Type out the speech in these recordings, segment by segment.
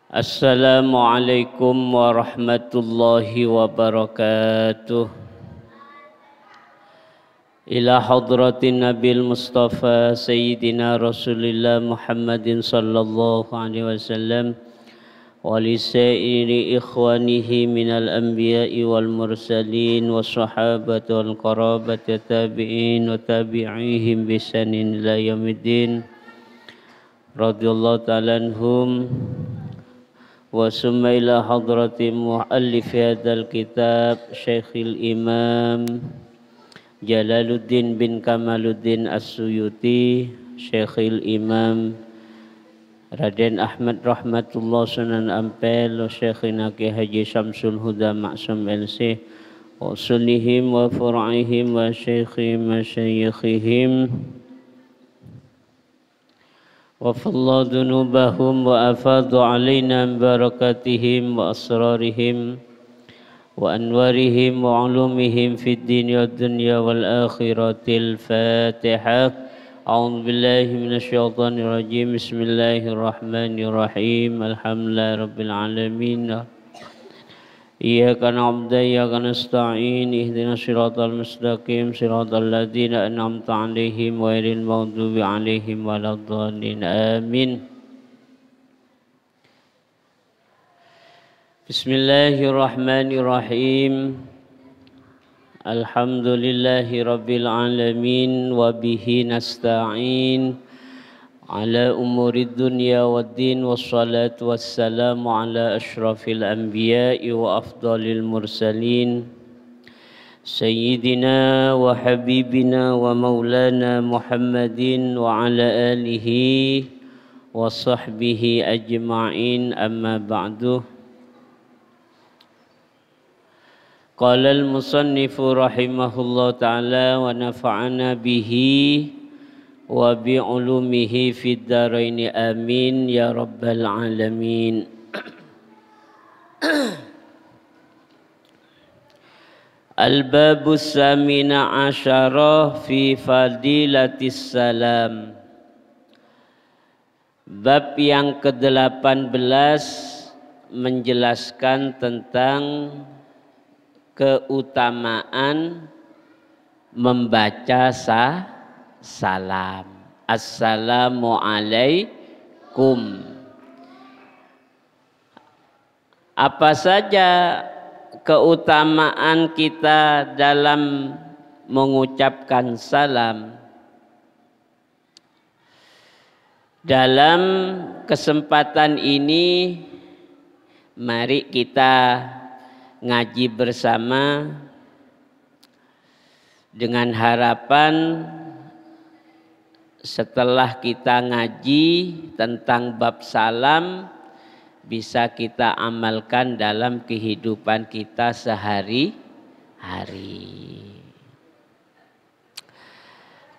Assalamualaikum warahmatullahi wabarakatuh. Ila hadratin Nabil Mustafa Sayyidina Rasulillah Muhammadin sallallahu alaihi wasallam wa li sa'iri ikhwanihi minal anbiya'i wal mursalin wa sahabati wal qarabati tabi'in wa tabi'ihim bisanin ila yaumiddin radhiyallahu ta'ala anhum. Wa summa ila hadrati muallif hadzal kitab Syekhul Imam Jalaluddin bin Kamaluddin As-Suyuti, Syekhul Imam Raden Ahmad Rahmatullah Sunan Ampel, Syekhina Ki Haji Syamsul Huda Maksum LC, wa sunnihim wa fur'ihim wa syekhim wa syekhihim wa falla dunubahum wa afadu alaina barakatihim wa asrarihim wa anwarihim wa ulumihim fid dunya wad dunya wal akhiratil Fatihah. A'udzu billahi minasy syaithanir rajim. Bismillahirrahmanirrahim. Alhamdulillahi rabbil alamin. Iyyaka na'budu wa iyyaka nasta'in. Ihdinas siratal mustaqim, siratal ladzina an'amta 'alaihim ghairil maghdubi 'alaihim waladdallin. Amin. Bismillahirrahmanirrahim. Alhamdulillahi rabbil alamin wa bihi nasta'in ala umurid dunya waddin wassalatu wassalamu ala ashrafil anbiya'i wa afdalil mursalin sayyidina wa habibina wa maulana Muhammadin wa ala alihi wa sahbihi ajma'in, amma ba'du. Qala al-musannifu rahimahullah ta'ala wa nafa'ana bihi wa bi'ulumihi fid dharaini amin ya rabbal alamin. Al-babus samina asyara fi fadilatis salam. Bab yang ke-18 menjelaskan tentang keutamaan membaca salam. Assalamualaikum. Apa saja keutamaan kita dalam mengucapkan salam? Dalam kesempatan ini mari kita ngaji bersama dengan harapan setelah kita ngaji tentang bab salam bisa kita amalkan dalam kehidupan kita sehari-hari.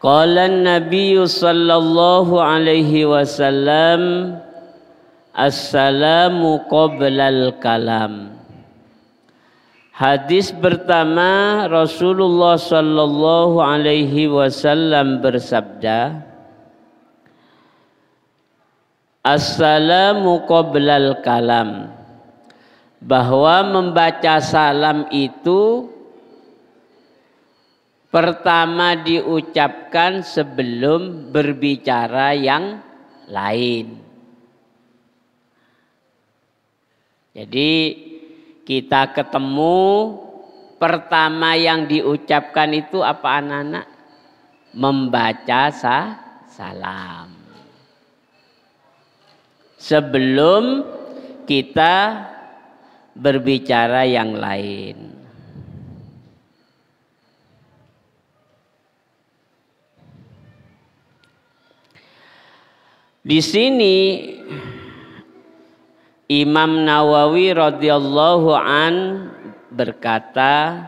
Qala an-nabiy sallallahu alaihi wasallam as-salamu qoblal kalam. Hadis pertama, Rasulullah sallallahu alaihi wasallam bersabda, Assalamu qoblal kalam, bahwa membaca salam itu pertama diucapkan sebelum berbicara yang lain. Jadi kita ketemu, pertama yang diucapkan itu apa anak-anak? Membaca salam. Sebelum kita berbicara yang lain. Di sini Imam Nawawi radhiyallahu an berkata,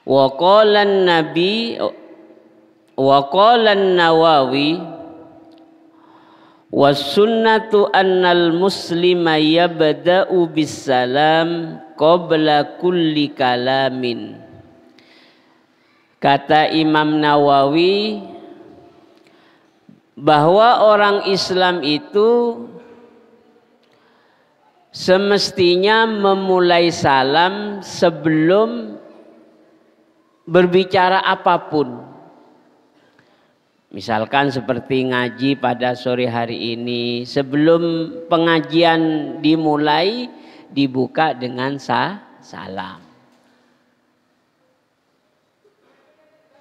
wa qala an-Nawawi was sunnatu annal muslima yabda'u bis salam qabla kulli kalamin. Kata Imam Nawawi bahwa orang Islam itu semestinya memulai salam sebelum berbicara apapun. Misalkan seperti ngaji pada sore hari ini, sebelum pengajian dimulai dibuka dengan salam.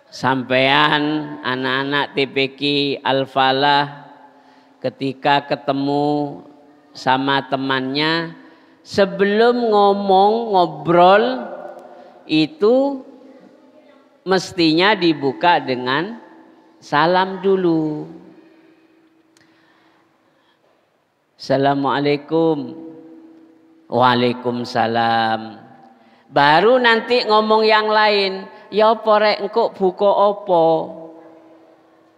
Sampean anak-anak TPQ Al-Falah ketika ketemu sama temannya, sebelum ngobrol itu mestinya dibuka dengan salam dulu. Assalamualaikum. Waalaikumsalam. Baru nanti ngomong yang lain. Ya apa rek engko buka apa?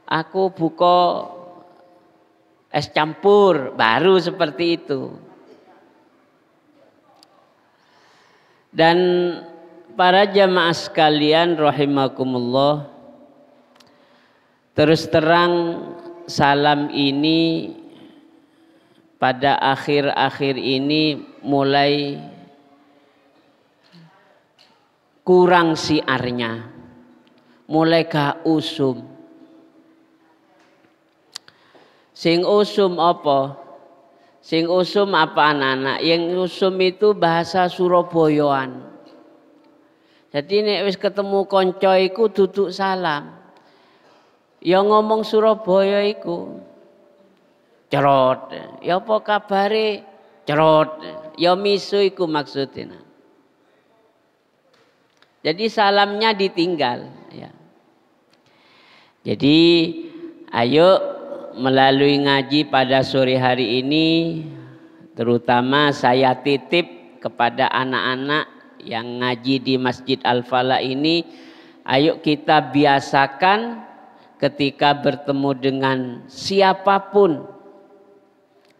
Aku buka es campur. Baru seperti itu. Dan para jamaah sekalian rahimakumullah, terus terang salam ini pada akhir-akhir ini mulai kurang siarnya, mulai gak usum. Sing usum apa? Sing usum apa anak-anak? Yang usum itu bahasa Surabayaan. Jadi nek wis ketemu konco iku duduk salam. Ya ngomong Surabaya iku cerot. Ya apa kabare? Cerot. Ya misu iku maksudnya. Jadi salamnya ditinggal ya. Jadi ayo melalui ngaji pada sore hari ini, terutama saya titip kepada anak-anak yang ngaji di Masjid Al-Falah ini, ayo kita biasakan ketika bertemu dengan siapapun,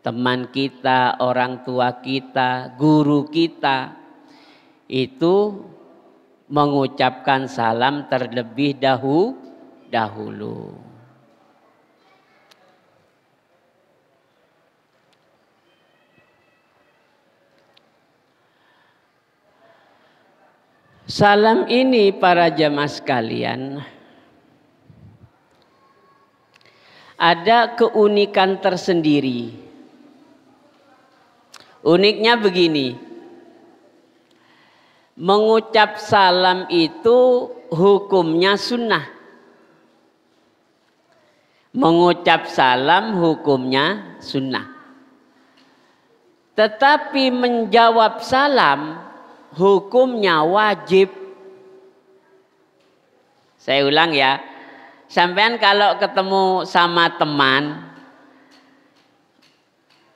teman kita, orang tua kita, guru kita, itu mengucapkan salam terlebih dahulu. Salam ini para jamaah sekalian ada keunikan tersendiri. Uniknya begini. Mengucap salam itu hukumnya sunnah. Mengucap salam hukumnya sunnah. Tetapi menjawab salam hukumnya wajib. Saya ulang ya. Sampean kalau ketemu sama teman,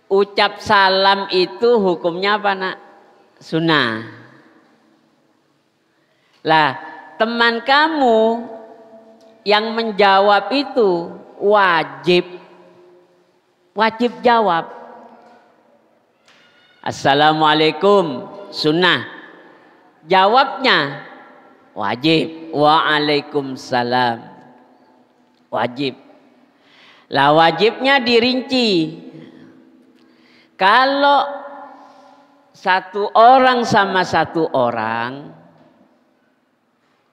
ucap salam itu hukumnya apa nak? Sunnah. Lah, teman kamu yang menjawab itu wajib jawab. Assalamualaikum, sunnah. Jawabnya wajib. Waalaikumsalam, wajib. Lah wajibnya dirinci. Kalau satu orang sama satu orang,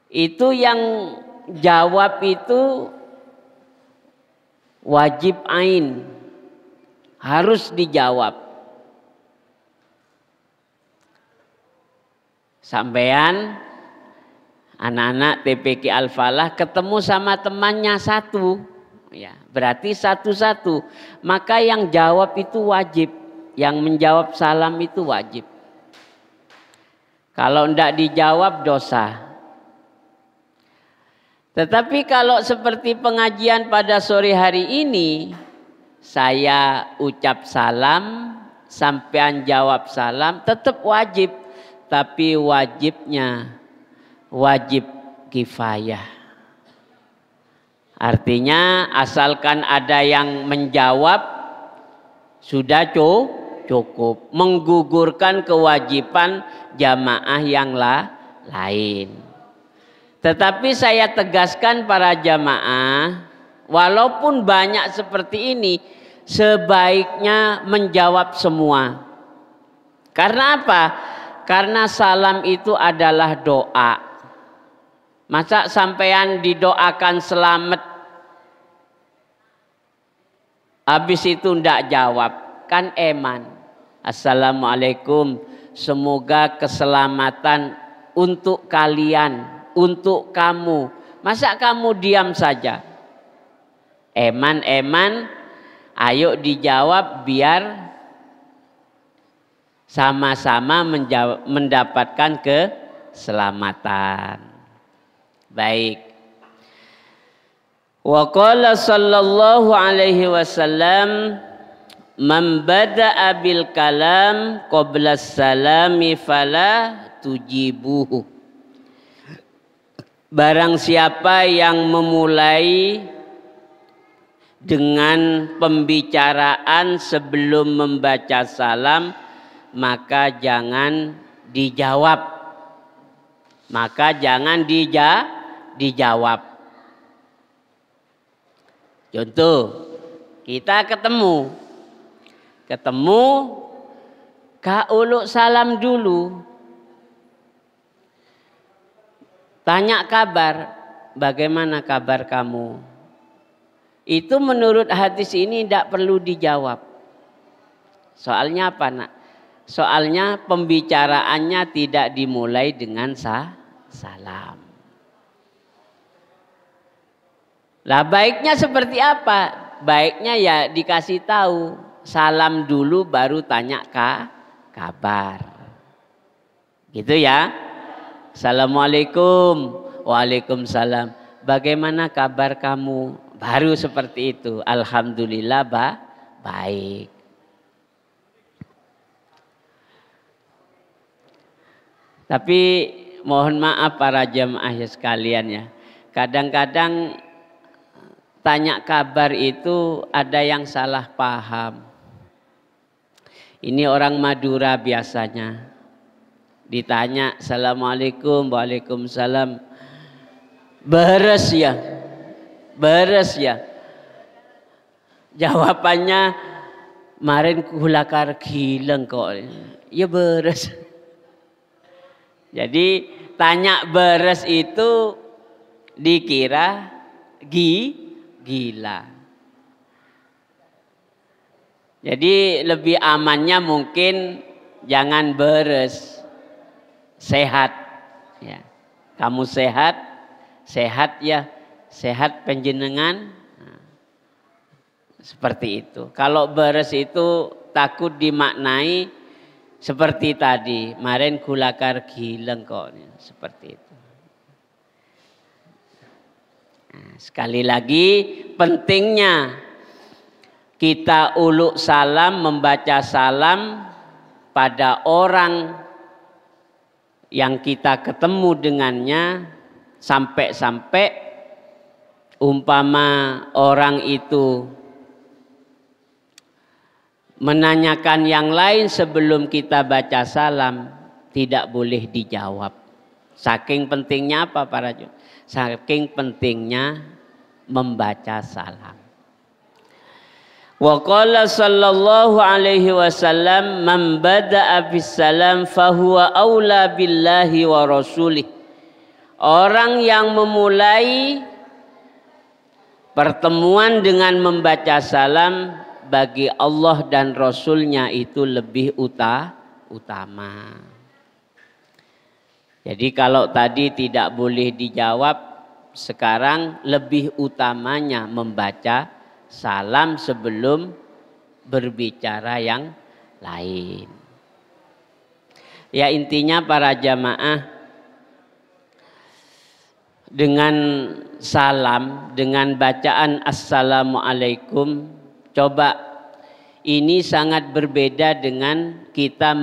itu yang jawab itu wajib ain, harus dijawab. Sampean anak-anak TPQ Al-Falah ketemu sama temannya satu, ya berarti satu-satu. Maka yang jawab itu wajib, yang menjawab salam itu wajib. Kalau tidak dijawab dosa. Tetapi kalau seperti pengajian pada sore hari ini, saya ucap salam, sampean jawab salam, tetap wajib. Tapi wajibnya wajib kifayah. Artinya asalkan ada yang menjawab, sudah cukup. Menggugurkan kewajiban jamaah yang lain. Tetapi saya tegaskan para jamaah, walaupun banyak seperti ini, sebaiknya menjawab semua. Karena apa? Karena salam itu adalah doa. Masa sampean didoakan selamat, habis itu ndak jawab, kan eman. Assalamualaikum, semoga keselamatan untuk kalian, untuk kamu. Masa kamu diam saja? Eman, ayo dijawab biar sama-sama mendapatkan keselamatan. Baik. Wa qala sallallahu alaihi wasallam, man bada'a bil kalam qabla salami fala tujibuhu. Barang siapa yang memulai dengan pembicaraan sebelum membaca salam, maka jangan dijawab. Maka jangan dijawab. Contoh, kita ketemu, Kak Uluk salam dulu, tanya kabar, bagaimana kabar kamu? Itu menurut hadis ini tidak perlu dijawab. Soalnya apa, nak? Soalnya pembicaraannya tidak dimulai dengan salam. Lah baiknya seperti apa? Baiknya ya dikasih tahu, salam dulu baru tanya kabar. Gitu ya. Assalamualaikum. Waalaikumsalam. Bagaimana kabar kamu? Baru seperti itu. Alhamdulillah baik. Tapi mohon maaf para jamaah sekalian ya. Kadang-kadang tanya kabar itu ada yang salah paham. Ini orang Madura biasanya. Ditanya Assalamualaikum, Waalaikumsalam. Beres ya. Jawabannya, kemarin kulakar gileng kok. Ya beres. Jadi tanya beres itu dikira gila. Jadi lebih amannya mungkin jangan beres, sehat. Ya. Kamu sehat ya, sehat penjenengan. Nah, seperti itu. Kalau beres itu takut dimaknai seperti tadi, kemarin kulakar gileng kok, seperti itu. Nah, sekali lagi pentingnya kita uluk salam, membaca salam pada orang yang kita ketemu dengannya, sampai-sampai umpama orang itu menanyakan yang lain sebelum kita baca salam, tidak boleh dijawab. Saking pentingnya apa para jemaah? Saking pentingnya membaca salam. Wa qala sallallahu alaihi wasallam, man bada'a bis salam fahuwa aula billahi wa rasulih. Orang yang memulai pertemuan dengan membaca salam, bagi Allah dan Rasulnya itu lebih utama. Jadi kalau tadi tidak boleh dijawab, sekarang lebih utamanya membaca salam sebelum berbicara yang lain. Ya intinya para jamaah, dengan salam, dengan bacaan Assalamualaikum, coba ini sangat berbeda dengan kita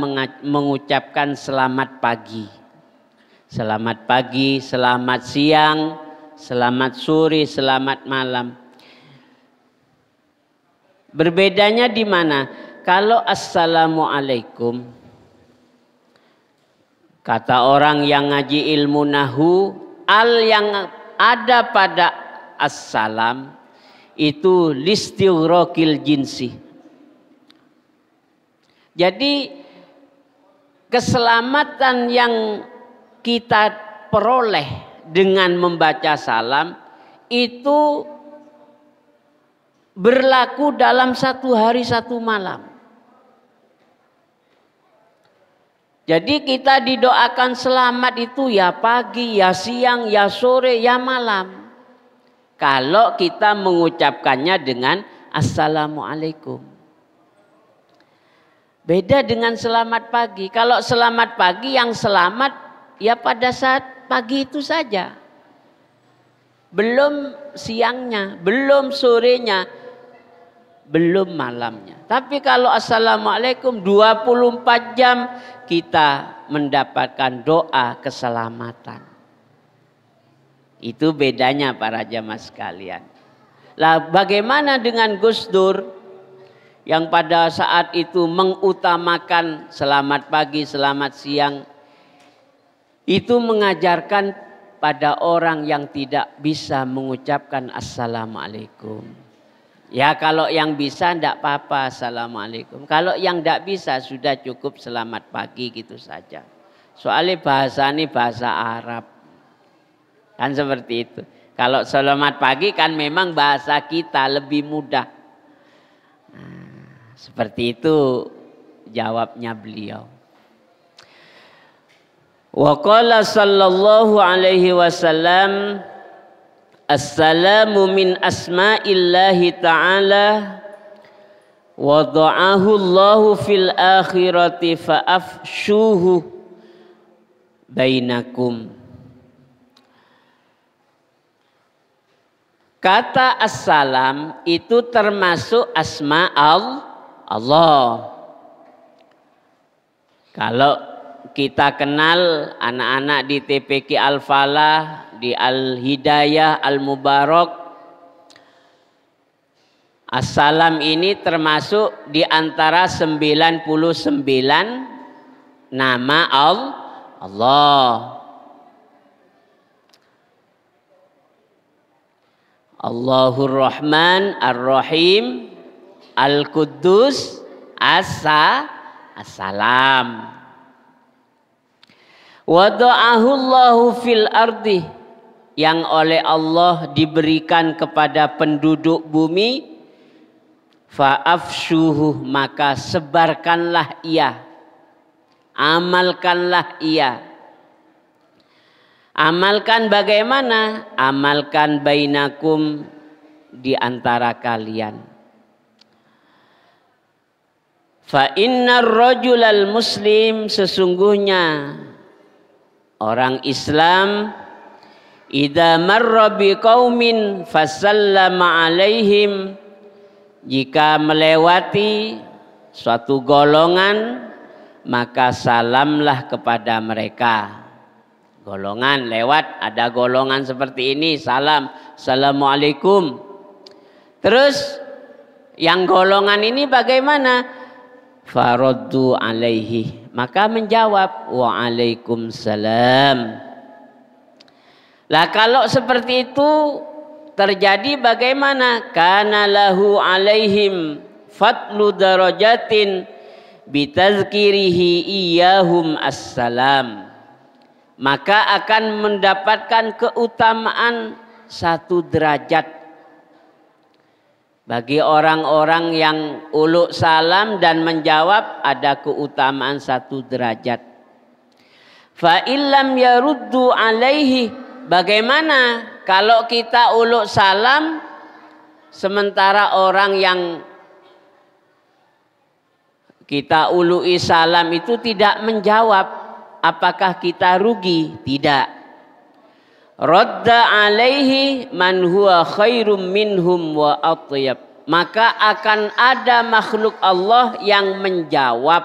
mengucapkan selamat pagi. Selamat pagi, selamat siang, selamat sore, selamat malam. Berbedanya di mana? Kalau Assalamualaikum, kata orang yang ngaji ilmu nahu, al yang ada pada assalam itu listighraqil jinsi. Jadi keselamatan yang kita peroleh dengan membaca salam itu berlaku dalam 1 hari 1 malam. Jadi kita didoakan selamat itu ya pagi, ya siang, ya sore, ya malam. Kalau kita mengucapkannya dengan Assalamualaikum. Beda dengan selamat pagi. Kalau selamat pagi yang selamat ya pada saat pagi itu saja. Belum siangnya, belum sorenya, belum malamnya. Tapi kalau Assalamualaikum 24 jam kita mendapatkan doa keselamatan. Itu bedanya para jamaah sekalian. Lah bagaimana dengan Gus Dur yang pada saat itu mengutamakan selamat pagi, selamat siang, itu mengajarkan pada orang yang tidak bisa mengucapkan Assalamualaikum. Ya kalau yang bisa tidak apa-apa Assalamualaikum. Kalau yang tidak bisa sudah cukup selamat pagi gitu saja. Soalnya bahasa ini bahasa Arab. Kan seperti itu. Kalau selamat pagi kan memang bahasa kita lebih mudah. Seperti itu jawabnya beliau. Wa qala sallallahu alaihi wasallam, assalamu min asma'illahi ta'ala wa dha'ahu Allahu fil akhirati fa'afshuhu bainakum. Kata assalam itu termasuk asma Allah. Kalau kita kenal anak-anak di TPQ Al-Falah, di Al-Hidayah, Al-Mubarak, assalam ini termasuk di antara 99 nama Allah. Allahur Rahman Ar-Rahim Al-Quddus As-Salam. Wada'ahu Allahu fil ardi, yang oleh Allah diberikan kepada penduduk bumi, fa'afshuhu, maka sebarkanlah ia, amalkanlah ia. Amalkan bagaimana? Amalkan bainakum, di antara kalian. Fa innar rajulal muslim, sesungguhnya orang Islam, idza marra biqaumin fasallama alaihim, jika melewati suatu golongan maka salamlah kepada mereka. Golongan lewat, ada golongan seperti ini, salam, assalamualaikum. Terus yang golongan ini bagaimana? Faraddu alaihi, maka menjawab waalaikumsalam. Lah kalau seperti itu terjadi bagaimana? Kana lahu alaihim fadlu darajatin bitazkirihi iyahum assalam, maka akan mendapatkan keutamaan 1 derajat bagi orang-orang yang uluk salam dan menjawab, ada keutamaan 1 derajat. Fa illam yaruddu alaihi, bagaimana kalau kita uluk salam sementara orang yang kita ului salam itu tidak menjawab? Apakah kita rugi? Tidak. Radda alaihi man huwa khairum minhum wa atyab, maka akan ada makhluk Allah yang menjawab,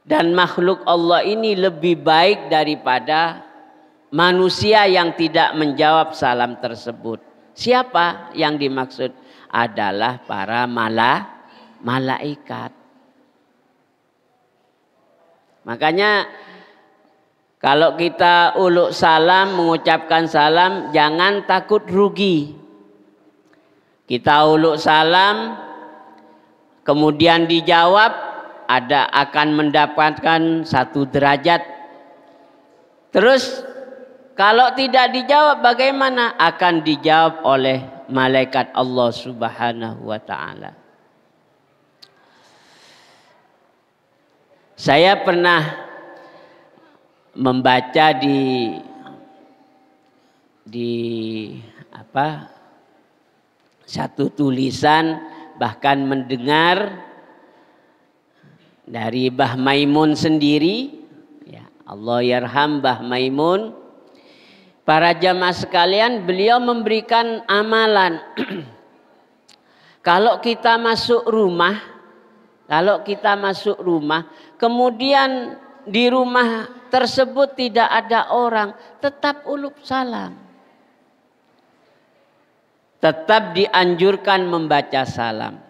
dan makhluk Allah ini lebih baik daripada manusia yang tidak menjawab salam tersebut. Siapa yang dimaksud? Adalah para malaikat. Makanya kalau kita uluk salam, mengucapkan salam, jangan takut rugi. Kita uluk salam, kemudian dijawab, akan mendapatkan 1 derajat. Terus kalau tidak dijawab bagaimana? Akan dijawab oleh malaikat Allah Subhanahu wa taala. Saya pernah membaca di satu tulisan, bahkan mendengar dari Mbah Maimun sendiri, ya Allah yarham Mbah Maimun. Para jamaah sekalian, beliau memberikan amalan. Kalau kita masuk rumah, kemudian di rumah tersebut tidak ada orang, tetap ulup salam. Tetap dianjurkan membaca salam.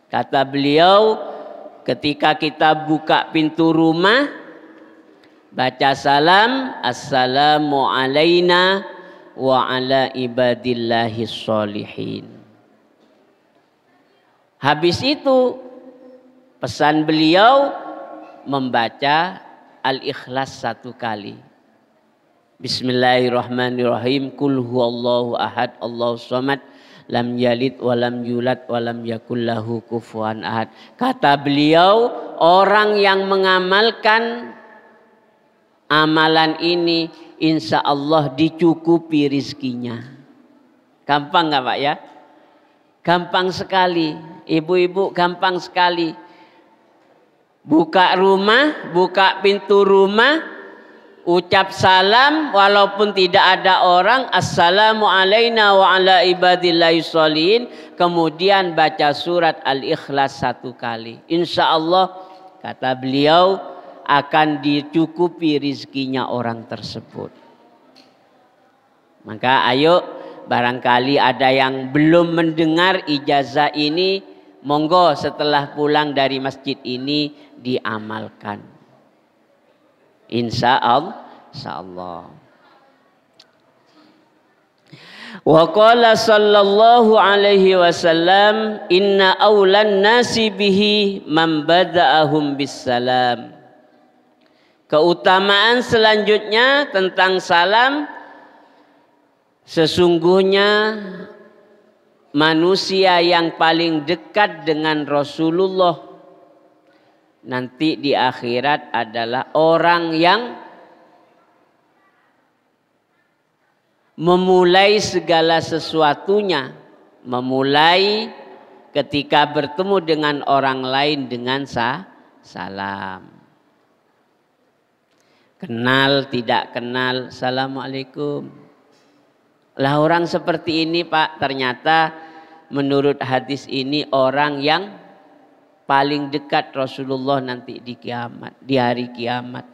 Kata beliau, ketika kita buka pintu rumah, baca salam, assalamu alaina wa ala ibadillahis sholihin. Habis itu pesan beliau membaca Al-Ikhlas 1 kali. Bismillahirrahmanirrahim. Qul huwallahu ahad, Allahus samad, lam yalid walam yulad walam yakul lahu kufuwan ahad. Kata beliau, orang yang mengamalkan amalan ini insya Allah dicukupi rizkinya. Gampang nggak Pak ya? Gampang sekali. Ibu-ibu, gampang sekali. Buka rumah, buka pintu rumah, ucap salam walaupun tidak ada orang, assalamu alaina wa ala ibadillahis sholihin, kemudian baca surat Al-Ikhlas 1 kali. Insya Allah kata beliau akan dicukupi rizkinya orang tersebut. Maka ayo, barangkali ada yang belum mendengar ijazah ini, monggo setelah pulang dari masjid ini diamalkan. Insya Allah. Wa qala sallallahu alaihi wasallam, inna awlan nasi bihi man bada'ahum bissalam. Keutamaan selanjutnya tentang salam, sesungguhnya manusia yang paling dekat dengan Rasulullah nanti di akhirat adalah orang yang memulai segala sesuatunya, memulai ketika bertemu dengan orang lain dengan salam. Kenal tidak kenal, assalamualaikum. Lah orang seperti ini Pak, ternyata menurut hadis ini orang yang paling dekat Rasulullah nanti di kiamat, di hari kiamat.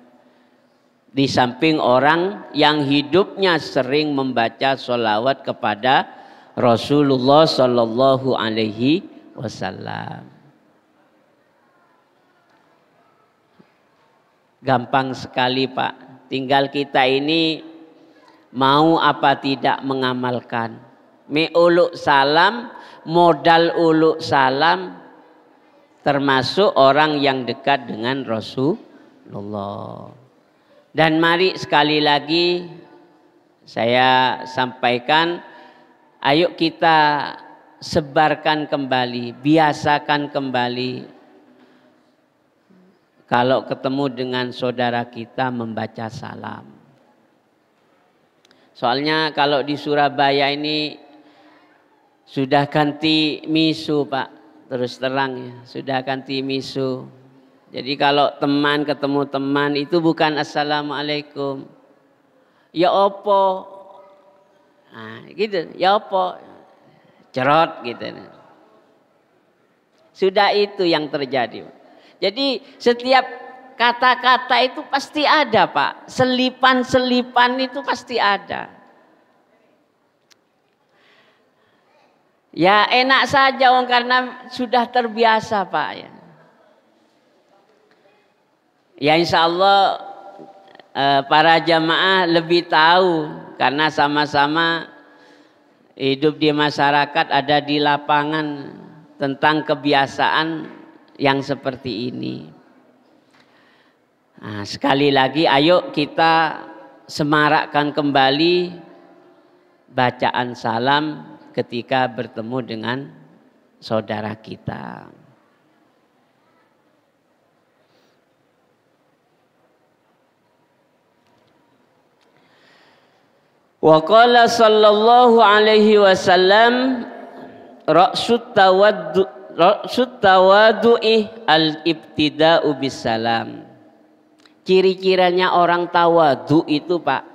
Di samping orang yang hidupnya sering membaca sholawat kepada Rasulullah Sallallahu Alaihi Wasallam. Gampang sekali Pak, tinggal kita ini mau apa tidak mengamalkan. Uluk salam, modal uluk salam, termasuk orang yang dekat dengan Rasulullah. Dan mari sekali lagi saya sampaikan, ayo kita sebarkan kembali, biasakan kembali kalau ketemu dengan saudara kita membaca salam. Soalnya kalau di Surabaya ini sudah ganti misu Pak, terus terang ya, sudah ganti misu. Jadi kalau teman ketemu teman itu bukan assalamualaikum, ya opo, nah gitu, ya opo, cerot gitu. Sudah itu yang terjadi. Jadi setiap kata-kata itu pasti ada Pak, selipan-selipan itu pasti ada. Ya enak saja karena sudah terbiasa Pak ya. Ya insya Allah para jamaah lebih tahu karena sama-sama hidup di masyarakat, ada di lapangan, tentang kebiasaan yang seperti ini. Nah, sekali lagi ayo kita semarakkan kembali bacaan salam ketika bertemu dengan saudara kita. Wa qala sallallahu alaihi wasallam ra'sut tawaddu'i al-ibtida'u bisalam. Ciri-cirinya orang tawadhu itu Pak,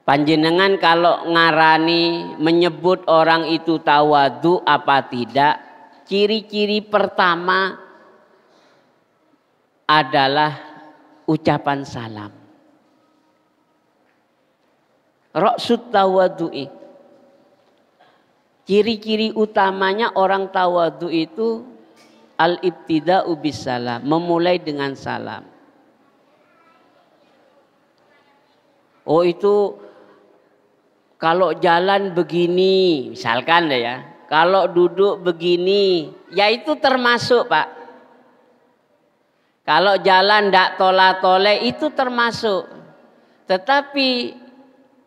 panjenengan kalau ngarani menyebut orang itu tawadhu apa tidak, ciri-ciri pertama adalah ucapan salam. Ra'sut tawaddu'i, ciri-ciri utamanya orang tawadhu itu al-ibtida'u bisalam, memulai dengan salam. Oh itu kalau jalan begini, misalkan ya, kalau duduk begini, ya itu termasuk Pak. Kalau jalan ndak tola-tole itu termasuk. Tetapi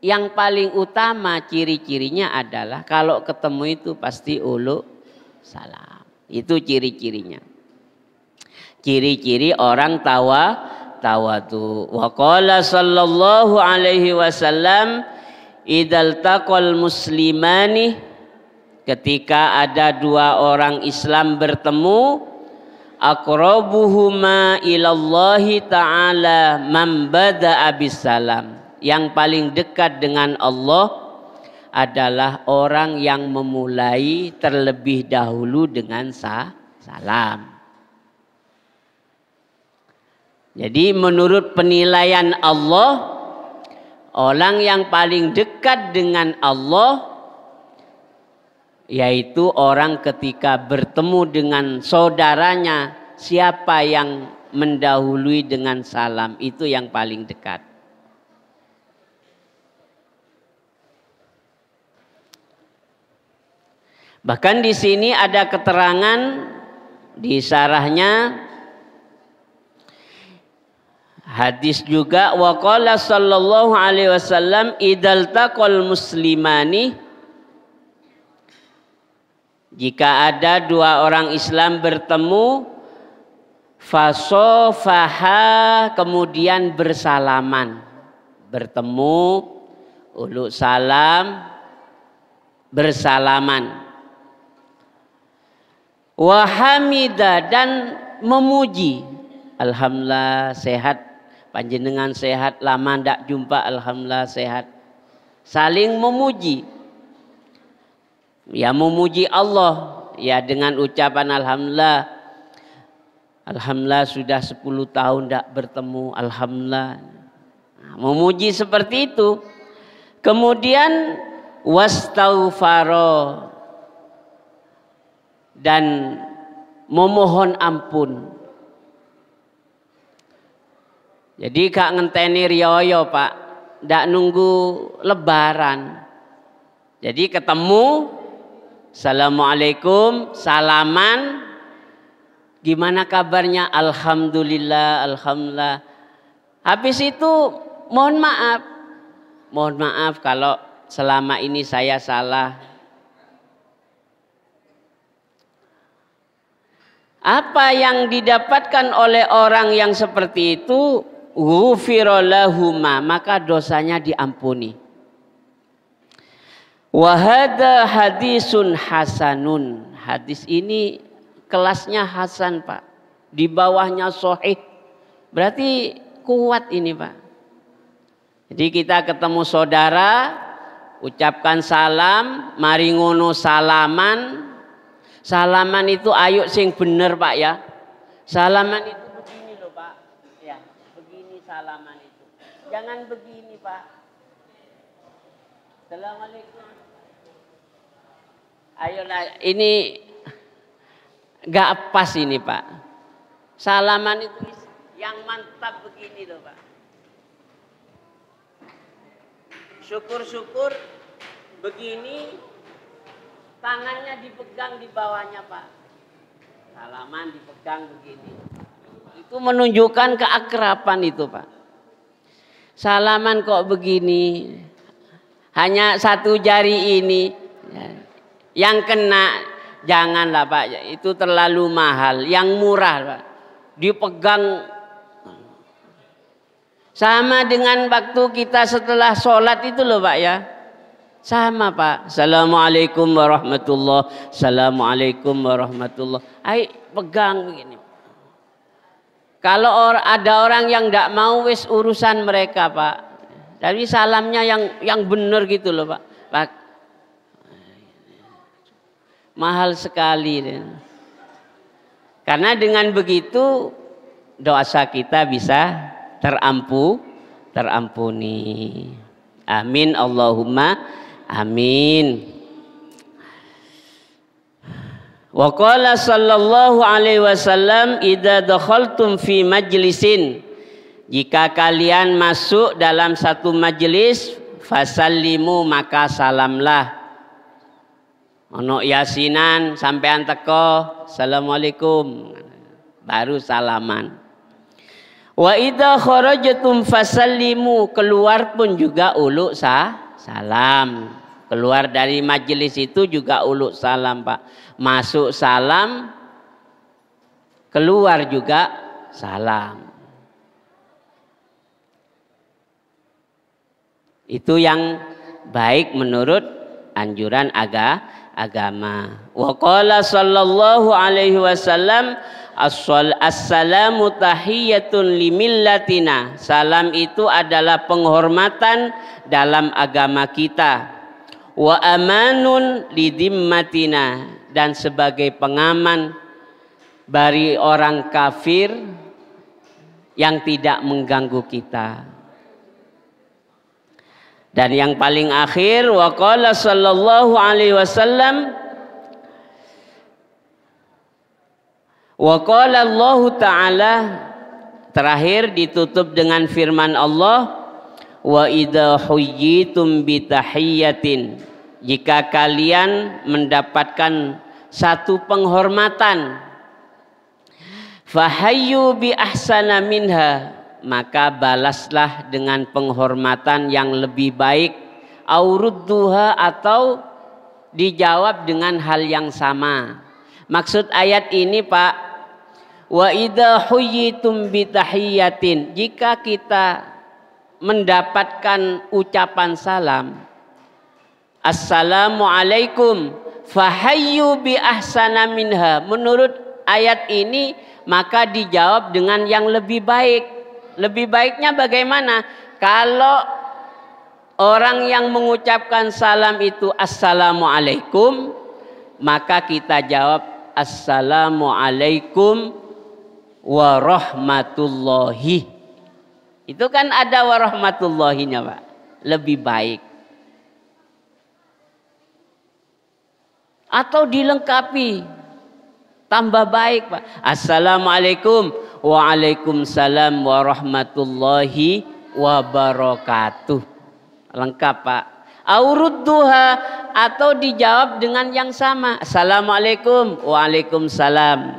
yang paling utama ciri-cirinya adalah kalau ketemu itu pasti ulu salam. Itu ciri-cirinya. Ciri-ciri orang tawadhu. Wa qala sallallahu alaihi wasallam idzal taqal muslimani, ketika ada dua orang Islam bertemu, aqrabuhuma ilallahi ta'ala man bada'a bisalam, yang paling dekat dengan Allah adalah orang yang memulai terlebih dahulu dengan salam. Jadi menurut penilaian Allah, orang yang paling dekat dengan Allah yaitu orang ketika bertemu dengan saudaranya, siapa yang mendahului dengan salam itu yang paling dekat. Bahkan di sini ada keterangan di syarahnya hadis juga, wa qala sallallahu alaihi wasallam idzal taqal muslimani, jika ada dua orang Islam bertemu, fasofaha, kemudian bersalaman, bertemu uluk salam, bersalaman. Wahamida, dan memuji, alhamdulillah sehat, panjenengan sehat, lama ndak jumpa, alhamdulillah sehat. Saling memuji. Ya memuji Allah ya dengan ucapan alhamdulillah. Alhamdulillah sudah 10 tahun ndak bertemu, alhamdulillah. Nah, memuji seperti itu. Kemudian wastaghfaro, dan memohon ampun. Jadi gak ngenteni riyoyo Pak, ndak nunggu lebaran. Jadi ketemu, assalamualaikum, salaman, gimana kabarnya, alhamdulillah, alhamdulillah. Habis itu mohon maaf kalau selama ini saya salah. Apa yang didapatkan oleh orang yang seperti itu, ghufira lahuma, maka dosanya diampuni. Wa hadza hadisun hasanun, hadis ini kelasnya hasan Pak, di bawahnya sahih, berarti kuat ini Pak. Jadi kita ketemu saudara, ucapkan salam, mari ngono salaman. Salaman itu ayo sing bener Pak ya. Salaman itu begini loh Pak. Ya, begini salaman itu. Jangan begini Pak. Assalamualaikum. Ayolah, ini gak pas ini Pak. Salaman itu yang mantap begini loh Pak. Syukur-syukur begini. tangannya dipegang di bawahnya Pak. Salaman dipegang begini. Itu menunjukkan keakraban itu Pak. Salaman kok begini, hanya satu jari ini yang kena, janganlah Pak, itu terlalu mahal. Yang murah Pak, dipegang. Sama dengan waktu kita setelah sholat itu loh Pak ya, sama Pak. Assalamualaikum warahmatullahi, assalamualaikum warahmatullahi. Ayo pegang begini. Kalau ada orang yang tidak mau, wis urusan mereka Pak. Tapi salamnya yang benar gitu loh Pak. Pak, mahal sekali. Karena dengan begitu dosa kita bisa terampuni. Amin Allahumma amin. Wa qala sallallahu alaihi wasallam idza dakhaltum fi majlisin, jika kalian masuk dalam satu majelis, fasallimu, maka salamlah. Ono yasinan sampean teko, assalamualaikum, baru salaman. Wa idza kharajatum fasallimu, keluar pun juga uluk salam. Keluar dari majelis itu juga uluk salam Pak. Masuk salam, keluar juga salam. Itu yang baik menurut anjuran agama. Wa qala sallallahu alaihi wasallam assalamu tahiyyatun limillatina. Salam itu adalah penghormatan dalam agama kita. Wa amanun lidimmatina, dan sebagai pengaman bagi orang kafir yang tidak mengganggu kita. Dan yang paling akhir, wa qala sallallahu alaihi wasallam, wa qala Allah taala, terakhir ditutup dengan firman Allah, wa idza huyyitum bi tahiyyatin, jika kalian mendapatkan satu penghormatan, fahayyu bi ahsana minha, maka balaslah dengan penghormatan yang lebih baik, aurudduha, atau dijawab dengan hal yang sama. Maksud ayat ini Pak, wa idza huyyitum bi tahiyyatin, jika kita mendapatkan ucapan salam, assalamualaikum, fahayyu bi ahsana minha, menurut ayat ini maka dijawab dengan yang lebih baik. Lebih baiknya bagaimana? Kalau orang yang mengucapkan salam itu assalamualaikum, maka kita jawab assalamualaikum warahmatullahi. Itu kan ada warahmatullahinya Pak, lebih baik. Atau dilengkapi, tambah baik Pak, assalamualaikum, waalaikumsalam warahmatullahi wabarakatuh. Lengkap Pak. Aurudduha, atau dijawab dengan yang sama, assalamualaikum, waalaikumsalam.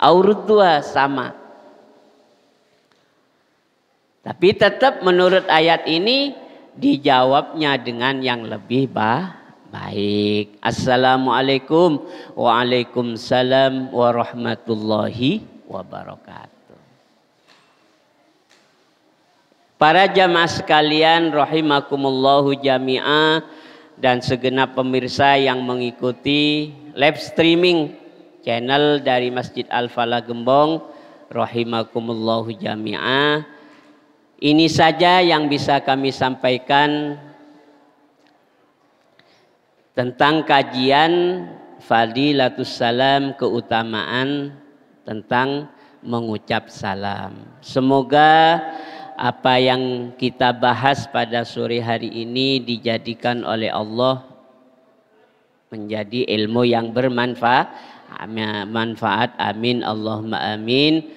Aurudduha, sama. Tapi tetap menurut ayat ini dijawabnya dengan yang lebih baik. Assalamualaikum, waalaikumsalam warahmatullahi wabarakatuh. Para jamaah sekalian rahimakumullahu jami'ah, dan segenap pemirsa yang mengikuti live streaming channel dari Masjid Al-Falah Gembong, rahimakumullahu jami'ah. Ini saja yang bisa kami sampaikan tentang kajian Fadilatus Salam, keutamaan tentang mengucap salam. Semoga apa yang kita bahas pada sore hari ini dijadikan oleh Allah menjadi ilmu yang bermanfaat. Amin Allahumma amin.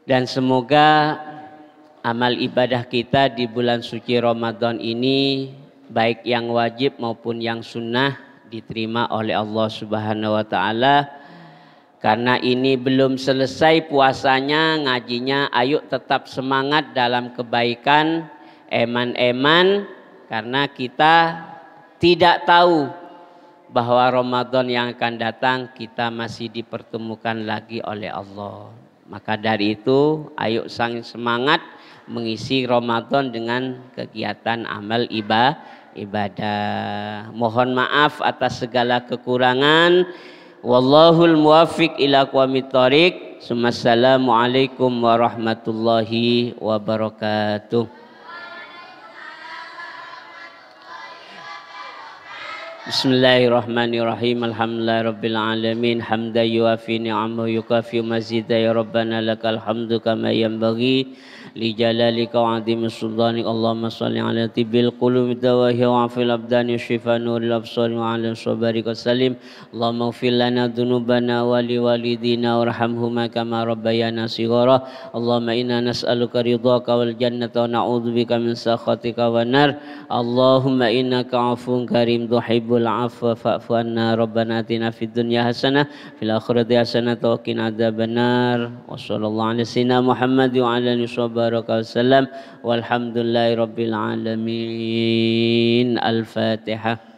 Dan semoga amal ibadah kita di bulan suci Ramadan ini, baik yang wajib maupun yang sunnah, diterima oleh Allah Subhanahu wa taala. Karena ini belum selesai puasanya, ngajinya, ayo tetap semangat dalam kebaikan, eman-eman, karena kita tidak tahu bahwa Ramadan yang akan datang kita masih dipertemukan lagi oleh Allah. Maka dari itu ayo sang semangat mengisi Ramadan dengan kegiatan amal ibadah. Mohon maaf atas segala kekurangan. Wallahul muwaffiq ila aqwamit thoriq. Assalamualaikum warahmatullahi wabarakatuh. Bismillahirrahmanirrahim. Alhamdulillahirabbil alamin. Hamdan yuafi ni'amahu yukafi mazida ya rabbana lakal hamdu kama yanbaghi li jalalika wa 'azimi sultanik. Allahumma shalli ala tibbil qulubi dawahi wa afil abdani shifa nuril absari wa ala sabarika salim. Allahumma ighfir lana dzunubana wa li walidina warhamhuma kama rabbayana shighara. Allahumma inna nas'aluka ridhaka wal jannata wa na'udzubika min sakhatika wan nar. Allahumma innaka 'afuwun karim tuhibbul 'afwa fa'fu anna. Rabbana atina fid dunya hasanah fil akhirati hasanah wa qina adzabannar. Wa sallallahu ala sayyidina Muhammad wa ala alihi wasallam walhamdulillahi rabbil alamin. Al-Fatihah.